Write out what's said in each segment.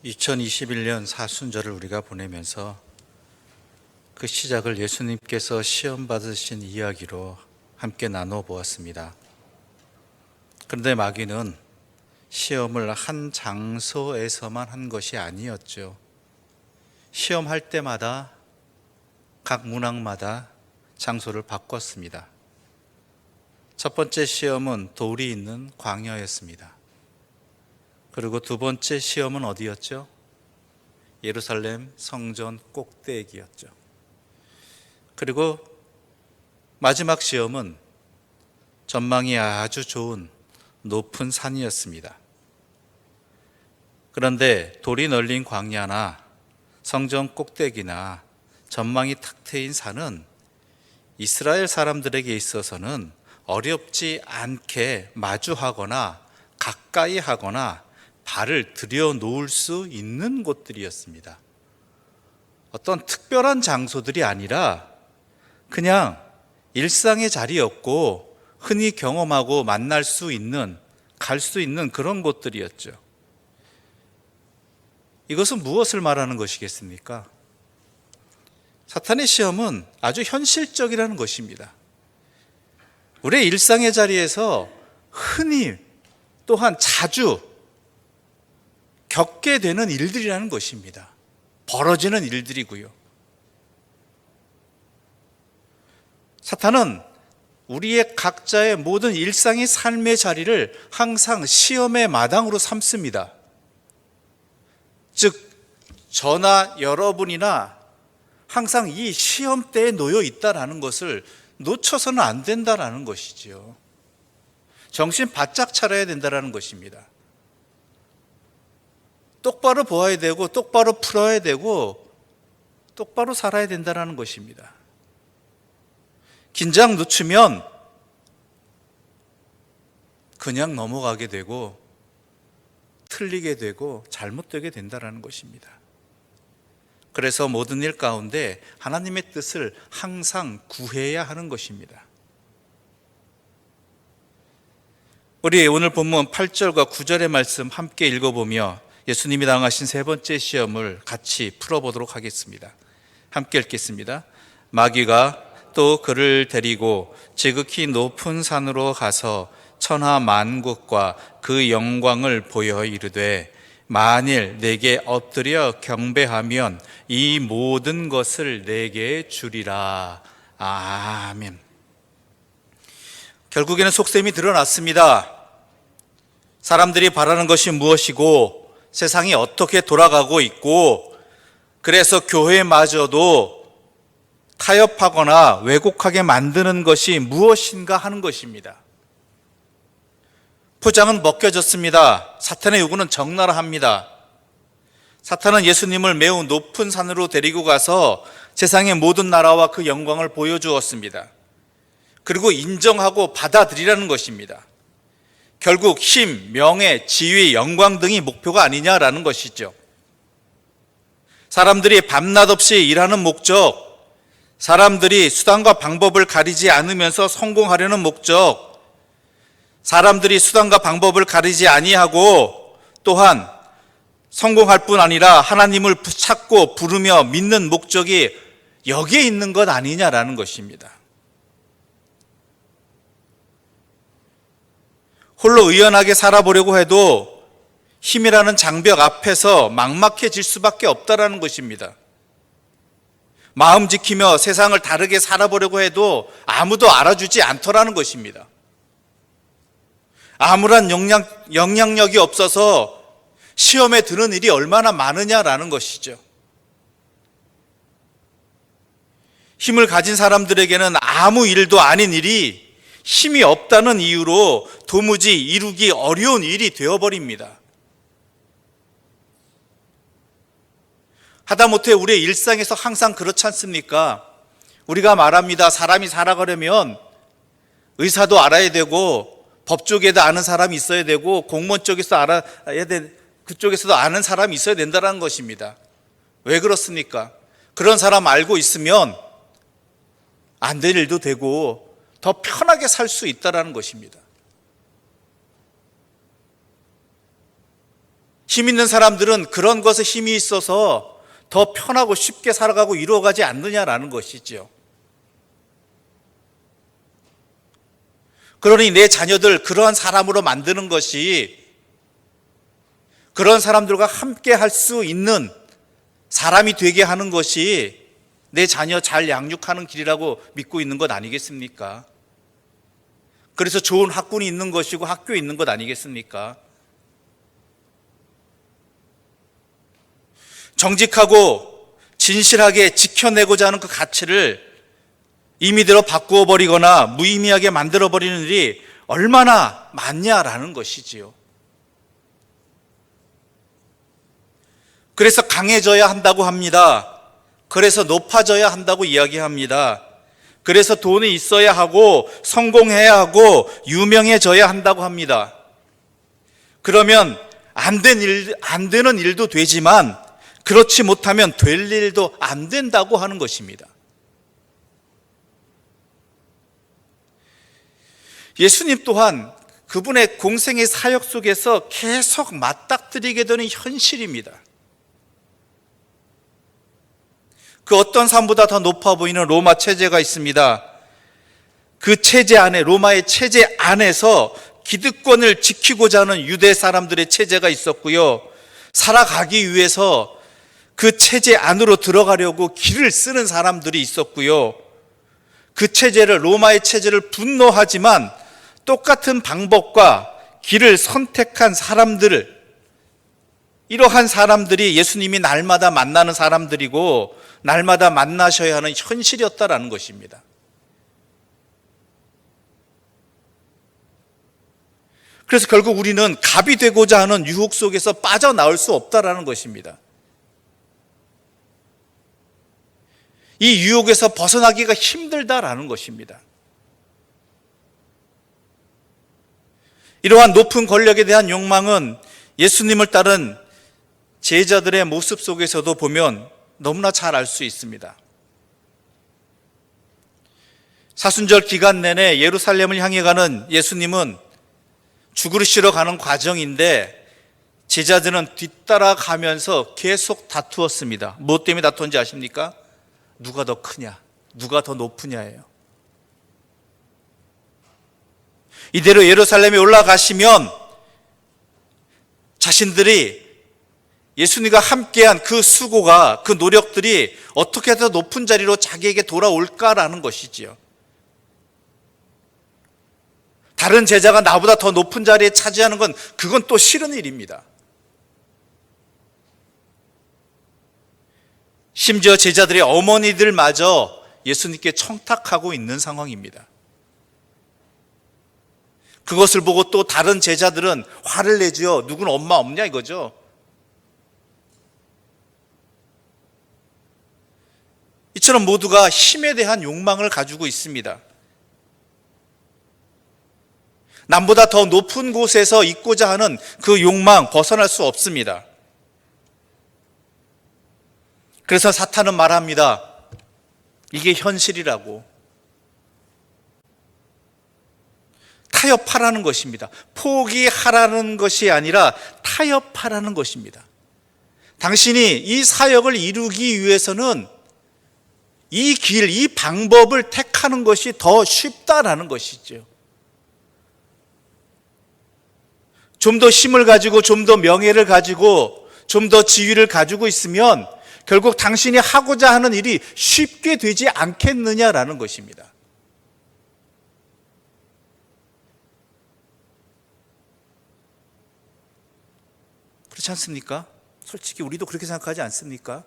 2021년 사순절을 우리가 보내면서 그 시작을 예수님께서 시험 받으신 이야기로 함께 나눠 보았습니다. 그런데 마귀는 시험을 한 장소에서만 한 것이 아니었죠. 시험할 때마다 각 문항마다 장소를 바꿨습니다. 첫 번째 시험은 돌이 있는 광야였습니다. 그리고 두 번째 시험은 어디였죠? 예루살렘 성전 꼭대기였죠. 그리고 마지막 시험은 전망이 아주 좋은 높은 산이었습니다. 그런데 돌이 널린 광야나 성전 꼭대기나 전망이 탁 트인 산은 이스라엘 사람들에게 있어서는 어렵지 않게 마주하거나 가까이 하거나 발을 들여놓을 수 있는 곳들이었습니다. 어떤 특별한 장소들이 아니라 그냥 일상의 자리였고 흔히 경험하고 만날 수 있는, 갈 수 있는 그런 곳들이었죠. 이것은 무엇을 말하는 것이겠습니까? 사탄의 시험은 아주 현실적이라는 것입니다. 우리의 일상의 자리에서 흔히 또한 자주 겪게 되는 일들이라는 것입니다. 벌어지는 일들이고요. 사탄은 우리의 각자의 모든 일상의 삶의 자리를 항상 시험의 마당으로 삼습니다. 즉, 저나 여러분이나 항상 이 시험대에 놓여 있다는 것을 놓쳐서는 안 된다는 것이지요. 정신 바짝 차려야 된다는 것입니다. 똑바로 보아야 되고 똑바로 풀어야 되고 똑바로 살아야 된다는 것입니다. 긴장 늦추면 그냥 넘어가게 되고 틀리게 되고 잘못되게 된다는 것입니다. 그래서 모든 일 가운데 하나님의 뜻을 항상 구해야 하는 것입니다. 우리 오늘 본문 8절과 9절의 말씀 함께 읽어보며 예수님이 당하신 세 번째 시험을 같이 풀어보도록 하겠습니다. 함께 읽겠습니다. 마귀가 또 그를 데리고 지극히 높은 산으로 가서 천하 만국과 그 영광을 보여 이르되 만일 내게 엎드려 경배하면 이 모든 것을 내게 주리라. 아멘. 결국에는 속셈이 드러났습니다. 사람들이 바라는 것이 무엇이고 세상이 어떻게 돌아가고 있고 그래서 교회마저도 타협하거나 왜곡하게 만드는 것이 무엇인가 하는 것입니다. 포장은 벗겨졌습니다. 사탄의 요구는 적나라합니다. 사탄은 예수님을 매우 높은 산으로 데리고 가서 세상의 모든 나라와 그 영광을 보여주었습니다. 그리고 인정하고 받아들이라는 것입니다. 결국 힘, 명예, 지위, 영광 등이 목표가 아니냐라는 것이죠. 사람들이 밤낮 없이 일하는 목적, 사람들이 수단과 방법을 가리지 않으면서 성공하려는 목적, 사람들이 수단과 방법을 가리지 아니하고 또한 성공할 뿐 아니라 하나님을 찾고 부르며 믿는 목적이 여기에 있는 것 아니냐라는 것입니다. 홀로 의연하게 살아보려고 해도 힘이라는 장벽 앞에서 막막해질 수밖에 없다라는 것입니다. 마음 지키며 세상을 다르게 살아보려고 해도 아무도 알아주지 않더라는 것입니다. 아무런 영향력이 없어서 시험에 드는 일이 얼마나 많으냐라는 것이죠. 힘을 가진 사람들에게는 아무 일도 아닌 일이 힘이 없다는 이유로 도무지 이루기 어려운 일이 되어버립니다. 하다못해 우리의 일상에서 항상 그렇지 않습니까? 우리가 말합니다. 사람이 살아가려면 의사도 알아야 되고 법 쪽에도 아는 사람이 있어야 되고 공무원 쪽에서 알아야 돼, 그쪽에서도 아는 사람이 있어야 된다는 것입니다. 왜 그렇습니까? 그런 사람 알고 있으면 안 될 일도 되고 더 편하게 살 수 있다는 것입니다. 힘 있는 사람들은 그런 것에 힘이 있어서 더 편하고 쉽게 살아가고 이루어가지 않느냐라는 것이지요. 그러니 내 자녀들 그러한 사람으로 만드는 것이, 그런 사람들과 함께 할 수 있는 사람이 되게 하는 것이 내 자녀 잘 양육하는 길이라고 믿고 있는 것 아니겠습니까? 그래서 좋은 학군이 있는 것이고 학교에 있는 것 아니겠습니까? 정직하고 진실하게 지켜내고자 하는 그 가치를 임의대로 바꾸어 버리거나 무의미하게 만들어 버리는 일이 얼마나 많냐라는 것이지요. 그래서 강해져야 한다고 합니다. 그래서 높아져야 한다고 이야기합니다. 그래서 돈이 있어야 하고 성공해야 하고 유명해져야 한다고 합니다. 그러면 안 되는 일도 되지만 그렇지 못하면 될 일도 안 된다고 하는 것입니다. 예수님 또한 그분의 공생의 사역 속에서 계속 맞닥뜨리게 되는 현실입니다. 그 어떤 삶보다 더 높아 보이는 로마 체제가 있습니다. 그 체제 안에, 로마의 체제 안에서 기득권을 지키고자 하는 유대 사람들의 체제가 있었고요. 살아가기 위해서 그 체제 안으로 들어가려고 길을 쓰는 사람들이 있었고요. 그 체제를, 로마의 체제를 분노하지만 똑같은 방법과 길을 선택한 사람들을, 이러한 사람들이 예수님이 날마다 만나는 사람들이고 날마다 만나셔야 하는 현실이었다라는 것입니다. 그래서 결국 우리는 갑이 되고자 하는 유혹 속에서 빠져나올 수 없다라는 것입니다. 이 유혹에서 벗어나기가 힘들다라는 것입니다. 이러한 높은 권력에 대한 욕망은 예수님을 따른 제자들의 모습 속에서도 보면 너무나 잘 알 수 있습니다. 사순절 기간 내내 예루살렘을 향해 가는 예수님은 죽으시러 가는 과정인데 제자들은 뒤따라가면서 계속 다투었습니다. 무엇 때문에 다투었는지 아십니까? 누가 더 크냐, 누가 더 높으냐예요. 이대로 예루살렘에 올라가시면 자신들이 예수님과 함께한 그 수고가, 그 노력들이 어떻게 더 높은 자리로 자기에게 돌아올까라는 것이지요. 다른 제자가 나보다 더 높은 자리에 차지하는 건, 그건 또 싫은 일입니다. 심지어 제자들의 어머니들마저 예수님께 청탁하고 있는 상황입니다. 그것을 보고 또 다른 제자들은 화를 내지요. 누구는 엄마 없냐 이거죠. 이처럼 모두가 힘에 대한 욕망을 가지고 있습니다. 남보다 더 높은 곳에서 있고자 하는 그 욕망 벗어날 수 없습니다. 그래서 사탄은 말합니다. 이게 현실이라고. 타협하라는 것입니다. 포기하라는 것이 아니라 타협하라는 것입니다. 당신이 이 사역을 이루기 위해서는 이 길, 이 방법을 택하는 것이 더 쉽다라는 것이죠. 좀 더 힘을 가지고, 좀 더 명예를 가지고, 좀 더 지위를 가지고 있으면 결국 당신이 하고자 하는 일이 쉽게 되지 않겠느냐라는 것입니다. 그렇지 않습니까? 솔직히 우리도 그렇게 생각하지 않습니까?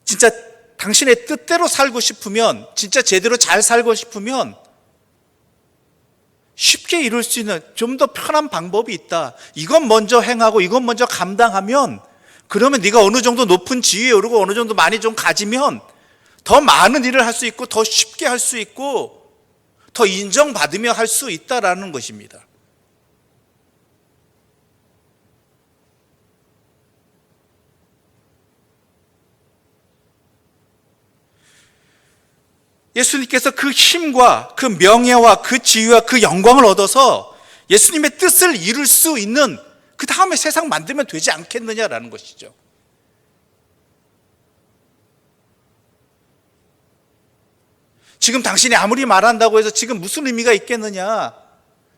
진짜 당신의 뜻대로 살고 싶으면, 진짜 제대로 잘 살고 싶으면 쉽게 이룰 수 있는 좀 더 편한 방법이 있다. 이건 먼저 행하고 이건 먼저 감당하면, 그러면 네가 어느 정도 높은 지위에 오르고 어느 정도 많이 좀 가지면 더 많은 일을 할 수 있고 더 쉽게 할 수 있고 더 인정받으며 할 수 있다라는 것입니다. 예수님께서 그 힘과 그 명예와 그 지위와 그 영광을 얻어서 예수님의 뜻을 이룰 수 있는 그 다음에 세상 만들면 되지 않겠느냐라는 것이죠. 지금 당신이 아무리 말한다고 해서 지금 무슨 의미가 있겠느냐,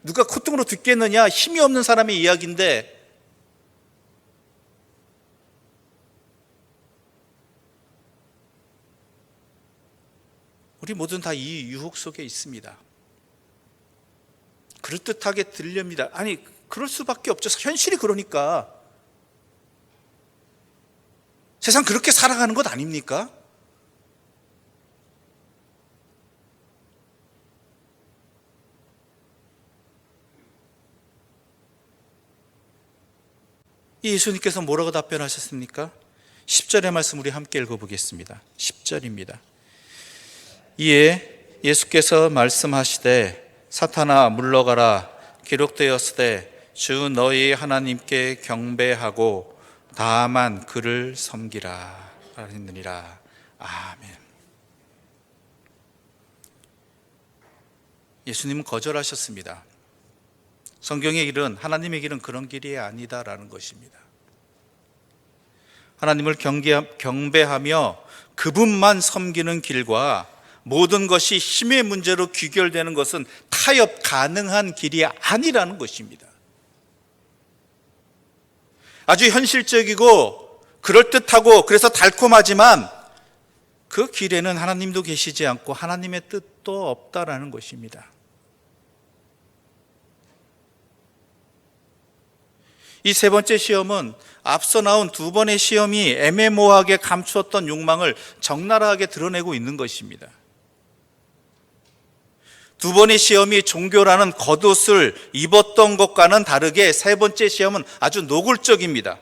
누가 콧등으로 듣겠느냐, 힘이 없는 사람의 이야기인데, 우리 모두는 다 이 유혹 속에 있습니다. 그럴듯하게 들립니다. 아니, 그럴 수밖에 없죠. 현실이 그러니까. 세상 그렇게 살아가는 것 아닙니까? 이 예수님께서 뭐라고 답변하셨습니까? 10절의 말씀 우리 함께 읽어보겠습니다. 10절입니다. 이에 예수께서 말씀하시되 사탄아 물러가라, 기록되었으되 주 너희 하나님께 경배하고 다만 그를 섬기라 하느니라. 아멘. 예수님은 거절하셨습니다. 성경의 길은, 하나님의 길은 그런 길이 아니다라는 것입니다. 하나님을 경배하며 그분만 섬기는 길과 모든 것이 힘의 문제로 귀결되는 것은 타협 가능한 길이 아니라는 것입니다. 아주 현실적이고 그럴듯하고 그래서 달콤하지만 그 길에는 하나님도 계시지 않고 하나님의 뜻도 없다라는 것입니다. 이 세 번째 시험은 앞서 나온 두 번의 시험이 애매모호하게 감추었던 욕망을 적나라하게 드러내고 있는 것입니다. 두 번의 시험이 종교라는 겉옷을 입었던 것과는 다르게 세 번째 시험은 아주 노골적입니다.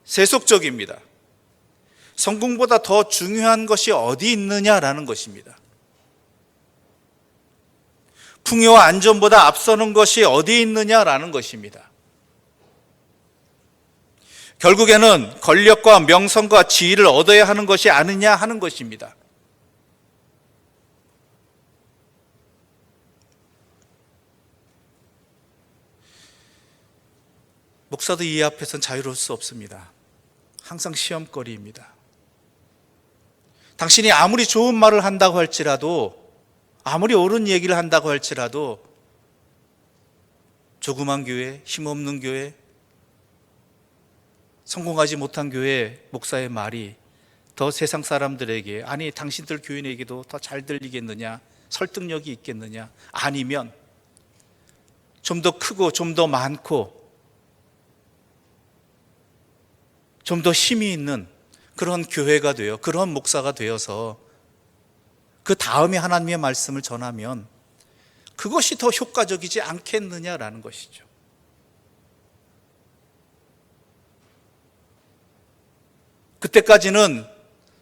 세속적입니다. 성공보다 더 중요한 것이 어디 있느냐라는 것입니다. 풍요와 안전보다 앞서는 것이 어디 있느냐라는 것입니다. 결국에는 권력과 명성과 지위를 얻어야 하는 것이 아니냐 하는 것입니다. 목사도 이 앞에서는 자유로울 수 없습니다. 항상 시험거리입니다. 당신이 아무리 좋은 말을 한다고 할지라도, 아무리 옳은 얘기를 한다고 할지라도 조그만 교회, 힘없는 교회, 성공하지 못한 교회 목사의 말이 더 세상 사람들에게, 아니 당신들 교인에게도 더 잘 들리겠느냐, 설득력이 있겠느냐, 아니면 좀 더 크고 좀 더 많고 좀 더 힘이 있는 그런 교회가 되어, 그런 목사가 되어서 그 다음에 하나님의 말씀을 전하면 그것이 더 효과적이지 않겠느냐라는 것이죠. 그때까지는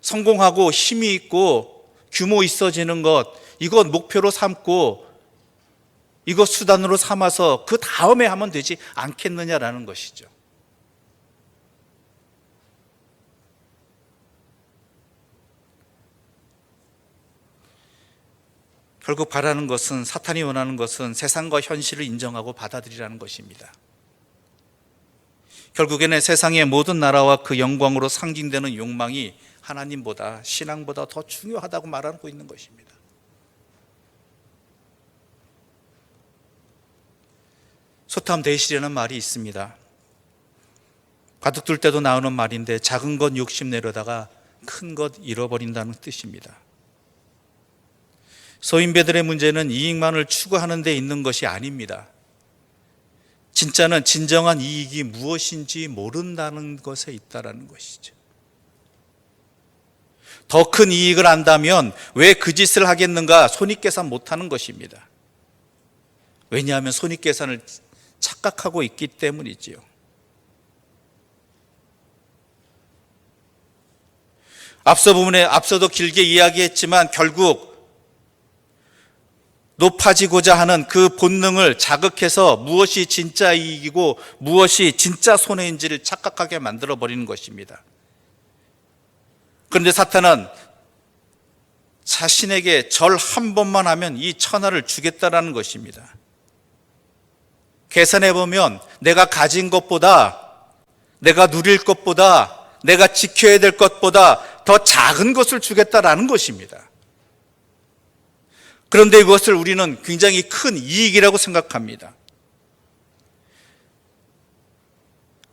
성공하고 힘이 있고 규모 있어지는 것, 이것 목표로 삼고 이것 수단으로 삼아서 그 다음에 하면 되지 않겠느냐라는 것이죠. 결국 바라는 것은, 사탄이 원하는 것은 세상과 현실을 인정하고 받아들이라는 것입니다. 결국에는 세상의 모든 나라와 그 영광으로 상징되는 욕망이 하나님보다, 신앙보다 더 중요하다고 말하고 있는 것입니다. 소탐 대실이라는 말이 있습니다. 바둑 둘 때도 나오는 말인데, 작은 것 욕심내려다가 큰 것 잃어버린다는 뜻입니다. 소인배들의 문제는 이익만을 추구하는 데 있는 것이 아닙니다. 진짜는 진정한 이익이 무엇인지 모른다는 것에 있다는 것이죠. 더 큰 이익을 안다면 왜 그 짓을 하겠는가 손익계산 못하는 것입니다. 왜냐하면 손익계산을 착각하고 있기 때문이지요. 앞서도 길게 이야기했지만 결국 높아지고자 하는 그 본능을 자극해서 무엇이 진짜 이익이고 무엇이 진짜 손해인지를 착각하게 만들어버리는 것입니다. 그런데 사탄은 자신에게 절 한 번만 하면 이 천하를 주겠다라는 것입니다. 계산해 보면 내가 가진 것보다, 내가 누릴 것보다, 내가 지켜야 될 것보다 더 작은 것을 주겠다라는 것입니다. 그런데 이것을 우리는 굉장히 큰 이익이라고 생각합니다.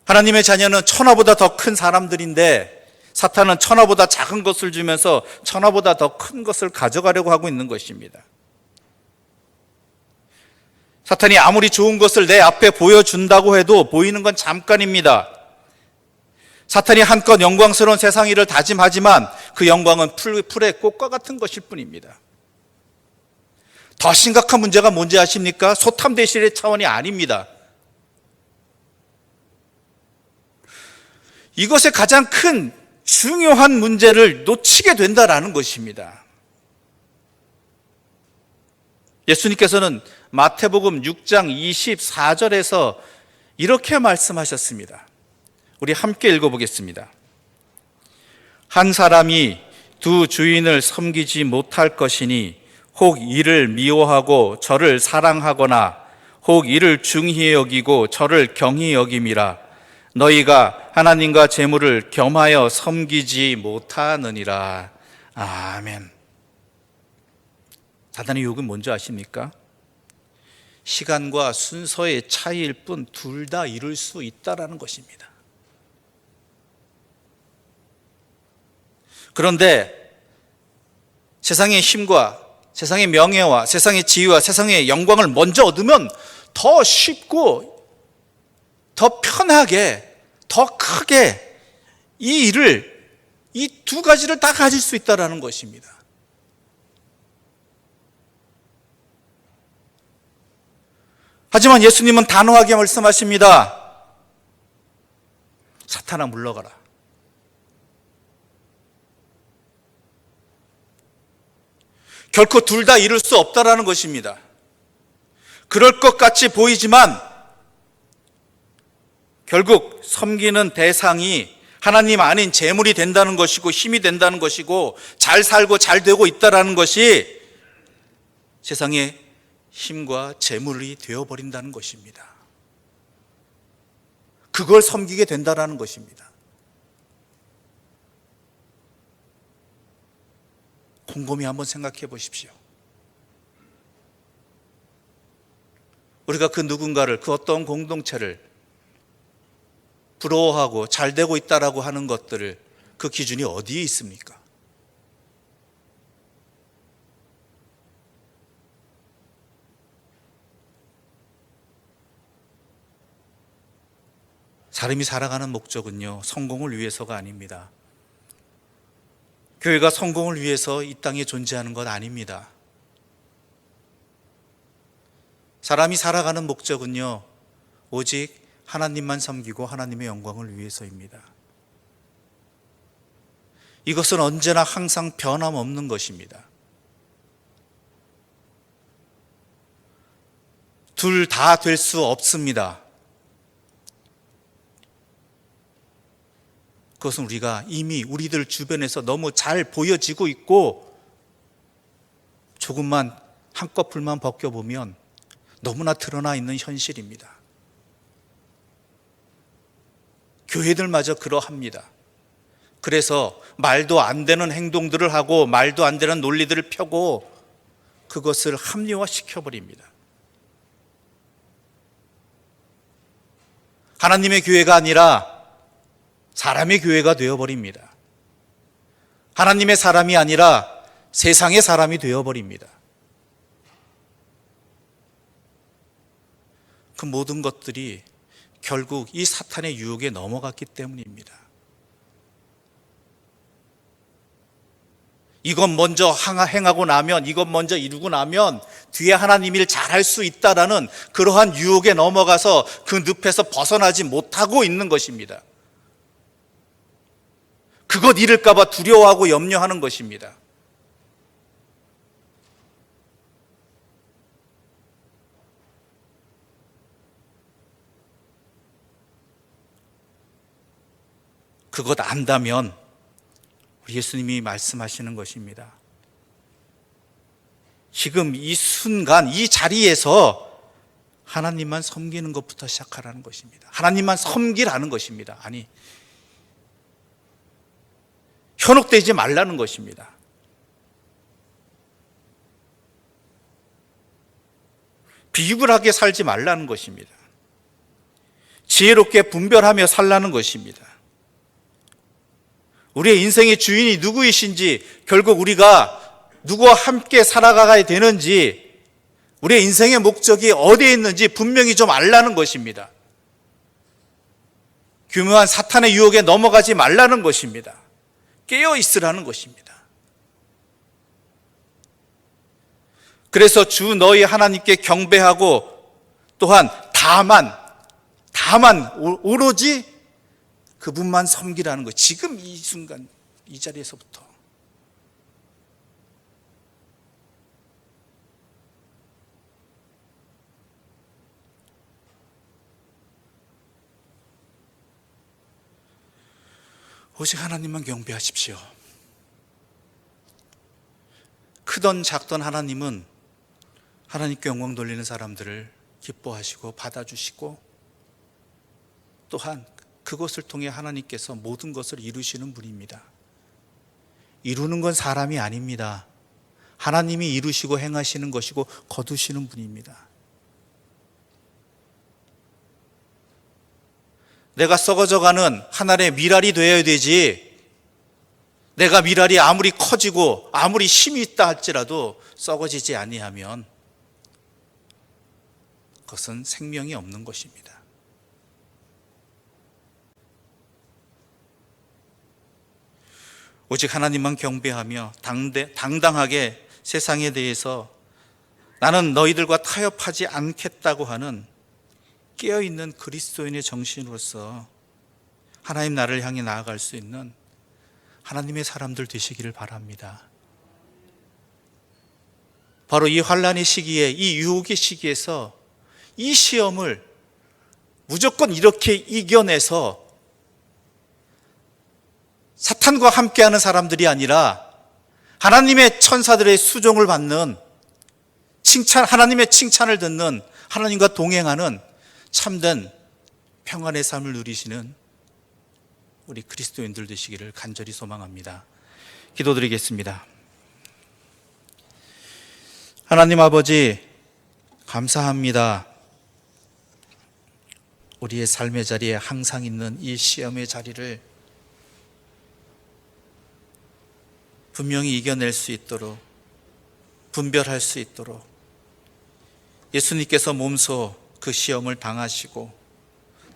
하나님의 자녀는 천하보다 더 큰 사람들인데 사탄은 천하보다 작은 것을 주면서 천하보다 더 큰 것을 가져가려고 하고 있는 것입니다. 사탄이 아무리 좋은 것을 내 앞에 보여준다고 해도 보이는 건 잠깐입니다. 사탄이 한껏 영광스러운 세상 일을 다짐하지만 그 영광은 풀의 꽃과 같은 것일 뿐입니다. 더 심각한 문제가 뭔지 아십니까? 소탐대실의 차원이 아닙니다. 이것의 가장 큰 중요한 문제를 놓치게 된다라는 것입니다. 예수님께서는 마태복음 6장 24절에서 이렇게 말씀하셨습니다. 우리 함께 읽어보겠습니다. 한 사람이 두 주인을 섬기지 못할 것이니 혹 이를 미워하고 저를 사랑하거나 혹 이를 중히 여기고 저를 경히 여김이라. 너희가 하나님과 재물을 겸하여 섬기지 못하느니라. 아멘. 사단의 유혹은 뭔지 아십니까? 시간과 순서의 차이일 뿐 둘 다 이룰 수 있다라는 것입니다. 그런데 세상의 힘과 세상의 명예와 세상의 지위와 세상의 영광을 먼저 얻으면 더 쉽고 더 편하게 더 크게 이 일을, 이 두 가지를 다 가질 수 있다는 것입니다. 하지만 예수님은 단호하게 말씀하십니다. 사탄아 물러가라. 결코 둘 다 이룰 수 없다라는 것입니다. 그럴 것 같이 보이지만 결국 섬기는 대상이 하나님 아닌 재물이 된다는 것이고 힘이 된다는 것이고 잘 살고 잘 되고 있다는 것이 세상의 힘과 재물이 되어버린다는 것입니다. 그걸 섬기게 된다는 것입니다. 곰곰이 한번 생각해 보십시오. 우리가 그 누군가를, 그 어떤 공동체를 부러워하고 잘 되고 있다라고 하는 것들을, 그 기준이 어디에 있습니까? 사람이 살아가는 목적은요, 성공을 위해서가 아닙니다. 교회가 성공을 위해서 이 땅에 존재하는 것 아닙니다. 사람이 살아가는 목적은요, 오직 하나님만 섬기고 하나님의 영광을 위해서입니다. 이것은 언제나 항상 변함없는 것입니다. 둘 다 될 수 없습니다. 그것은 우리가 이미 우리들 주변에서 너무 잘 보여지고 있고 조금만 한꺼풀만 벗겨보면 너무나 드러나 있는 현실입니다. 교회들마저 그러합니다. 그래서 말도 안 되는 행동들을 하고 말도 안 되는 논리들을 펴고 그것을 합리화시켜버립니다. 하나님의 교회가 아니라 사람의 교회가 되어버립니다. 하나님의 사람이 아니라 세상의 사람이 되어버립니다. 그 모든 것들이 결국 이 사탄의 유혹에 넘어갔기 때문입니다. 이것 먼저 행하고 나면, 이것 먼저 이루고 나면 뒤에 하나님 일 잘할 수 있다라는 그러한 유혹에 넘어가서 그 늪에서 벗어나지 못하고 있는 것입니다. 그것 잃을까 봐 두려워하고 염려하는 것입니다. 그것 안다면 우리 예수님이 말씀하시는 것입니다. 지금 이 순간 이 자리에서 하나님만 섬기는 것부터 시작하라는 것입니다. 하나님만 섬기라는 것입니다. 아니, 현혹되지 말라는 것입니다. 비굴하게 살지 말라는 것입니다. 지혜롭게 분별하며 살라는 것입니다. 우리의 인생의 주인이 누구이신지, 결국 우리가 누구와 함께 살아가야 되는지, 우리의 인생의 목적이 어디에 있는지 분명히 좀 알라는 것입니다. 교묘한 사탄의 유혹에 넘어가지 말라는 것입니다. 깨어 있으라는 것입니다. 그래서 주 너희 하나님께 경배하고, 또한 다만 오로지 그분만 섬기라는 것. 지금 이 순간, 이 자리에서부터. 오직 하나님만 경배하십시오. 크던 작던 하나님은 하나님께 영광 돌리는 사람들을 기뻐하시고 받아주시고, 또한 그것을 통해 하나님께서 모든 것을 이루시는 분입니다. 이루는 건 사람이 아닙니다. 하나님이 이루시고 행하시는 것이고 거두시는 분입니다. 내가 썩어져가는 하나의 밀알이 되어야 되지, 내가 밀알이 아무리 커지고 아무리 힘이 있다 할지라도 썩어지지 아니하면 그것은 생명이 없는 것입니다. 오직 하나님만 경배하며 당당하게 세상에 대해서 나는 너희들과 타협하지 않겠다고 하는 깨어있는 그리스도인의 정신으로서 하나님 나라를 향해 나아갈 수 있는 하나님의 사람들 되시기를 바랍니다. 바로 이 환난의 시기에, 이 유혹의 시기에서 이 시험을 무조건 이렇게 이겨내서 사탄과 함께하는 사람들이 아니라 하나님의 천사들의 수종을 받는, 하나님의 칭찬을 듣는, 하나님과 동행하는 참된 평안의 삶을 누리시는 우리 그리스도인들 되시기를 간절히 소망합니다. 기도드리겠습니다. 하나님 아버지, 감사합니다. 우리의 삶의 자리에 항상 있는 이 시험의 자리를 분명히 이겨낼 수 있도록, 분별할 수 있도록 예수님께서 몸소 그 시험을 당하시고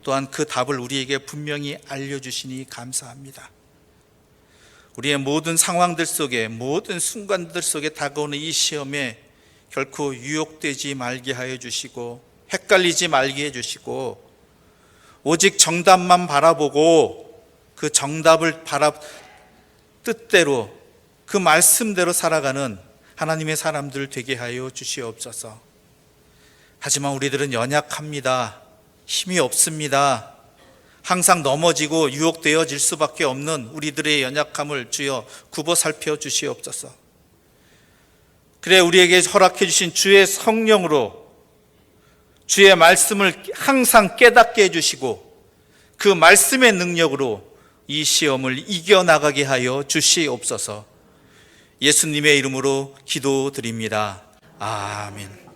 또한 그 답을 우리에게 분명히 알려주시니 감사합니다. 우리의 모든 상황들 속에, 모든 순간들 속에 다가오는 이 시험에 결코 유혹되지 말게 하여 주시고, 헷갈리지 말게 해 주시고, 오직 정답만 바라보고 그 정답을 뜻대로, 그 말씀대로 살아가는 하나님의 사람들 되게 하여 주시옵소서. 하지만 우리들은 연약합니다. 힘이 없습니다. 항상 넘어지고 유혹되어질 수밖에 없는 우리들의 연약함을 주여 굽어 살펴 주시옵소서. 그래, 우리에게 허락해 주신 주의 성령으로 주의 말씀을 항상 깨닫게 해주시고 그 말씀의 능력으로 이 시험을 이겨나가게 하여 주시옵소서. 예수님의 이름으로 기도드립니다. 아멘.